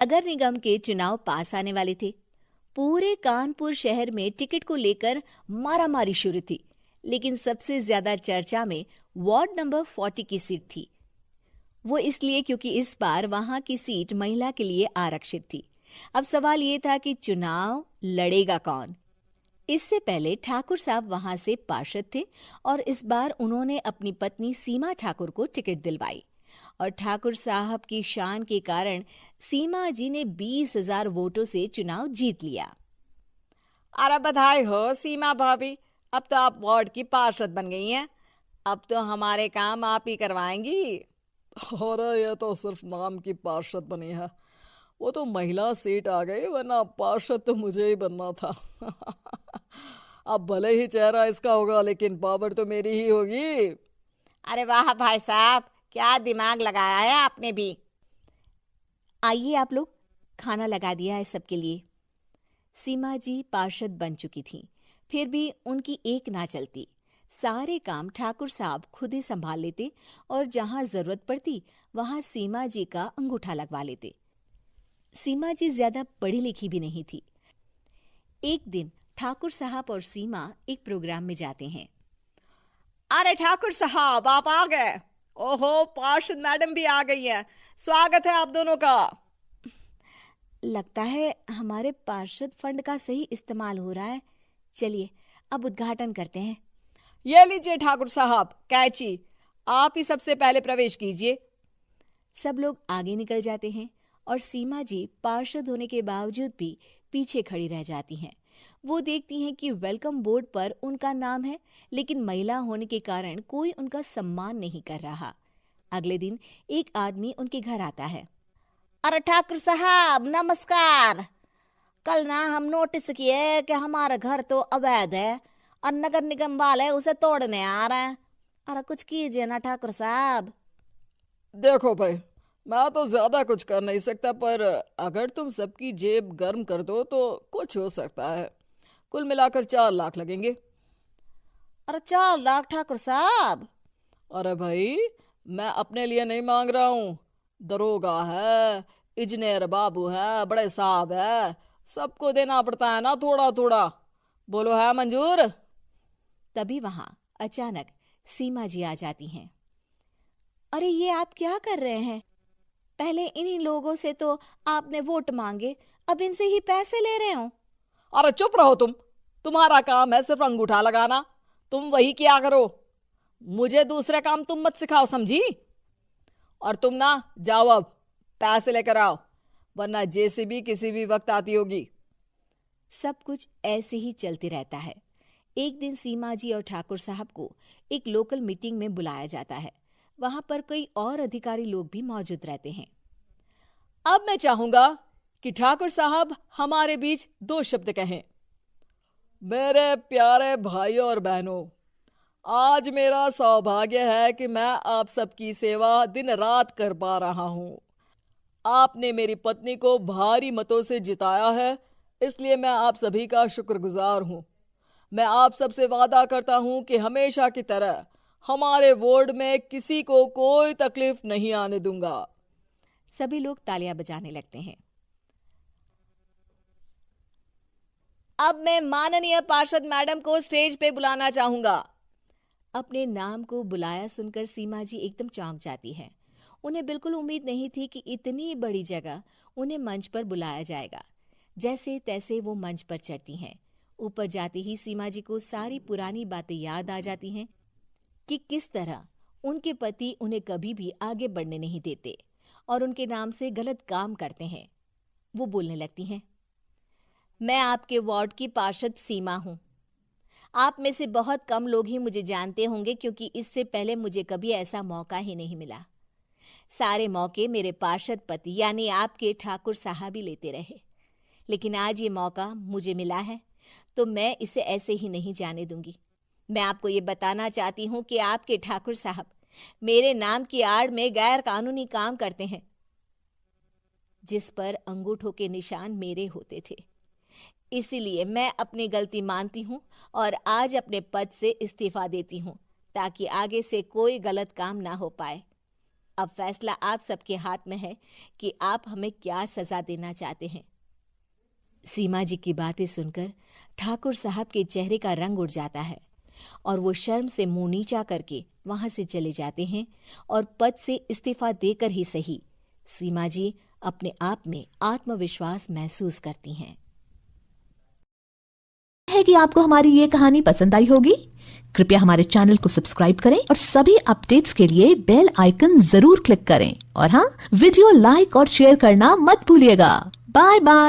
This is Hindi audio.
नगर निगम के चुनाव पास आने वाले थे। पूरे कानपुर शहर में टिकट को लेकर मारामारी शुरू थी, लेकिन सबसे ज्यादा चर्चा में वार्ड नंबर 40 की सीट थी। वो इसलिए क्योंकि इस बार वहां की सीट महिला के लिए आरक्षित थी। अब सवाल ये था कि चुनाव लड़ेगा कौन। इससे पहले ठाकुर साहब वहां से पार्षद थे और इस बार उन्होंने अपनी पत्नी सीमा ठाकुर को टिकट दिलवाई और ठाकुर साहब की शान के कारण सीमा जी ने 20,000 वोटों से चुनाव जीत लिया। अरे बधाई हो सीमा भाभी, अब तो आप वार्ड की पार्षद बन गई हैं। अब तो हमारे काम आप ही करवाएंगी। अरे ये तो सिर्फ नाम की पार्षद बनी है, वो तो महिला सीट आ गई, वरना पार्षद तो मुझे ही बनना था। अब भले ही चेहरा इसका होगा, लेकिन पावर तो मेरी ही होगी। अरे वाह भाई साहब, क्या दिमाग लगाया है आपने भी। आइए आप लोग, खाना लगा दिया है सबके लिए। सीमा जी पार्षद बन चुकी थीं, फिर भी उनकी एक ना चलती। सारे काम ठाकुर साहब खुद ही संभाल लेते और जहां जरूरत पड़ती वहां सीमा जी का अंगूठा लगवा लेते। सीमा जी ज्यादा पढ़ी लिखी भी नहीं थी। एक दिन ठाकुर साहब और सीमा एक प्रोग्राम में जाते हैं। अरे ठाकुर साहब, आप आ गए। ओहो, पार्षद मैडम भी आ गई हैं। स्वागत है आप दोनों का। लगता है हमारे पार्षद फंड का सही इस्तेमाल हो रहा है। चलिए अब उद्घाटन करते हैं। ये लीजिए ठाकुर साहब कैची, आप ही सबसे पहले प्रवेश कीजिए। सब लोग आगे निकल जाते हैं और सीमा जी पार्षद होने के बावजूद भी पीछे खड़ी रह जाती हैं। वो देखती हैं कि वेलकम बोर्ड पर उनका नाम है, लेकिन महिला होने के कारण कोई उनका सम्मान नहीं कर रहा। अगले दिन एक आदमी उनके घर आता है। अरे ठाकुर साहब नमस्कार। कल ना हम नोटिस किए कि हमारा घर तो अवैध है और नगर निगम वाले उसे तोड़ने आ रहे हैं। अरे कुछ कीजिए ना ठाकुर साहब। देखो भाई, मैं तो ज्यादा कुछ कर नहीं सकता, पर अगर तुम सबकी जेब गर्म कर दो तो कुछ हो सकता है। कुल मिलाकर 4 लाख लगेंगे। अरे 4 लाख ठाकुर साहब? अरे भाई, मैं अपने लिए नहीं मांग रहा हूँ। दरोगा है, इंजीनियर बाबू है, बड़े साहब है, सबको देना पड़ता है ना थोड़ा थोड़ा। बोलो है मंजूर? तभी वहां अचानक सीमा जी आ जाती हैं। अरे ये आप क्या कर रहे हैं? पहले इन्हीं लोगों से तो आपने वोट मांगे, अब इनसे ही पैसे ले रहे हो। अरे चुप रहो तुम। तुम्हारा काम है सिर्फ अंगूठा लगाना, तुम वही किया करो। मुझे दूसरे काम तुम मत सिखाओ, समझी? और तुम ना जाओ, अब पैसे लेकर आओ, वरना जेसीबी किसी भी वक्त आती होगी। सब कुछ ऐसे ही चलते रहता है। एक दिन सीमा जी और ठाकुर साहब को एक लोकल मीटिंग में बुलाया जाता है। वहां पर कई और अधिकारी लोग भी मौजूद रहते हैं। अब मैं चाहूंगा कि ठाकुर साहब हमारे बीच 2 शब्द कहें। मेरे प्यारे भाइयों और बहनों, आज मेरा सौभाग्य है कि मैं आप सबकी सेवा दिन रात कर पा रहा हूँ। आपने मेरी पत्नी को भारी मतों से जिताया है, इसलिए मैं आप सभी का शुक्रगुजार हूँ। मैं आप सबसे वादा करता हूँ कि हमेशा की तरह हमारे वार्ड में किसी को कोई तकलीफ नहीं आने दूंगा। सभी लोग तालियां बजाने लगते हैं। अब मैं माननीय पार्षद मैडम को स्टेज पे बुलाना चाहूंगा। अपने नाम को बुलाया सुनकर सीमा जी एकदम चौंक जाती है। उन्हें बिल्कुल उम्मीद नहीं थी कि इतनी बड़ी जगह उन्हें मंच पर बुलाया जाएगा। जैसे तैसे वो मंच पर चढ़ती हैं। ऊपर जाते ही सीमा जी को सारी पुरानी बातें याद आ जाती हैं कि किस तरह उनके पति उन्हें कभी भी आगे बढ़ने नहीं देते और उनके नाम से गलत काम करते हैं। वो बोलने लगती हैं। मैं आपके वार्ड की पार्षद सीमा हूं। आप में से बहुत कम लोग ही मुझे जानते होंगे, क्योंकि इससे पहले मुझे कभी ऐसा मौका ही नहीं मिला। सारे मौके मेरे पार्षद पति यानी आपके ठाकुर साहब ही लेते रहे, लेकिन आज ये मौका मुझे मिला है तो मैं इसे ऐसे ही नहीं जाने दूंगी। मैं आपको ये बताना चाहती हूँ कि आपके ठाकुर साहब मेरे नाम की आड़ में गैर कानूनी काम करते हैं, जिस पर अंगूठों के निशान मेरे होते थे। इसीलिए मैं अपनी गलती मानती हूँ और आज अपने पद से इस्तीफा देती हूँ, ताकि आगे से कोई गलत काम ना हो पाए। अब फैसला आप सबके हाथ में है कि आप हमें क्या सजा देना चाहते हैं। सीमा जी की बातें सुनकर ठाकुर साहब के चेहरे का रंग उड़ जाता है और वो शर्म से मुंह नीचा करके वहां से चले जाते हैं और पद से इस्तीफा देकर ही सही सीमा जी अपने आप में आत्मविश्वास महसूस करती हैं। है कि आपको हमारी ये कहानी पसंद आई होगी। कृपया हमारे चैनल को सब्सक्राइब करें और सभी अपडेट्स के लिए बेल आइकन जरूर क्लिक करें और हाँ, वीडियो लाइक और शेयर करना मत भूलिएगा। Bye bye.